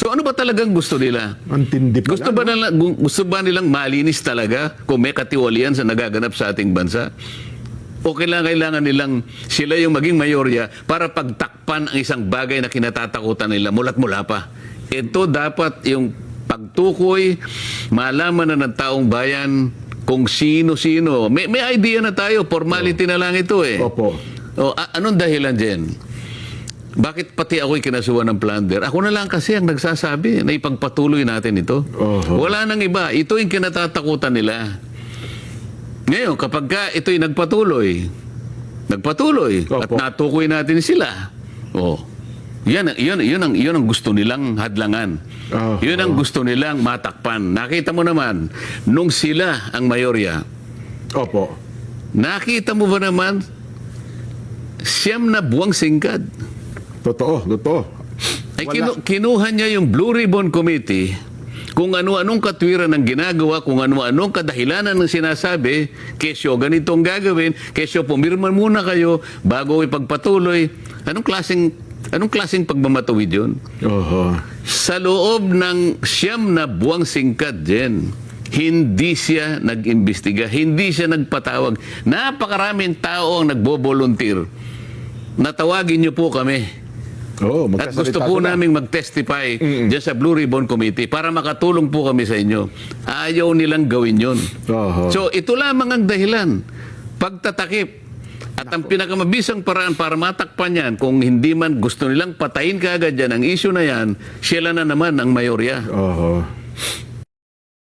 So ano ba talagang gusto nila? Ang tindi pala, Gusto ba nilang malinis talaga kung may katiwalian sa nagaganap sa ating bansa? O kailangan nilang sila yung maging mayorya para pagtakpan ang isang bagay na kinatatakutan nila mula't mula pa? Ito dapat yung pagtukoy, malaman na ng taong bayan kung sino-sino. May idea na tayo, formality na lang ito eh. Opo. O, anong dahilan dyan? Bakit pati ako'y kinasuhan ng plunder? Ako na lang kasi ang nagsasabi na ipagpatuloy natin ito. Wala nang iba. Ito yung kinatatakutan nila. Ngayon, kapag ka ito'y nagpatuloy at natukoy natin sila, yan ang gusto nilang hadlangan. Yun ang gusto nilang matakpan. Nakita mo naman, nung sila ang mayorya, Opo. nakita mo ba naman, 9 na buwang singkad. Totoo. Ay kinuha niya yung Blue Ribbon Committee kung ano-anong katwiran ng ginagawa, kung ano-anong kadahilanan ng sinasabi, kesyo ganitong gagawin, kesyo pumirman muna kayo bago ipagpatuloy. Anong klaseng pagmamatuwid yun? Sa loob ng 9 na buwang singkad din, hindi siya nag-imbestiga, hindi siya nagpatawag. Napakaraming tao ang nagbo-volunteer. Natawagin niyo po kami. At gusto po naming mag-testify dyan sa Blue Ribbon Committee para makatulong po kami sa inyo. Ayaw nilang gawin yun. So, ito lamang ang dahilan. Pagtatakip. At ang pinakamabisang paraan para matakpan yan, kung hindi man gusto nilang patayin kaagad yan, ang issue na yan, sila na naman ang mayorya.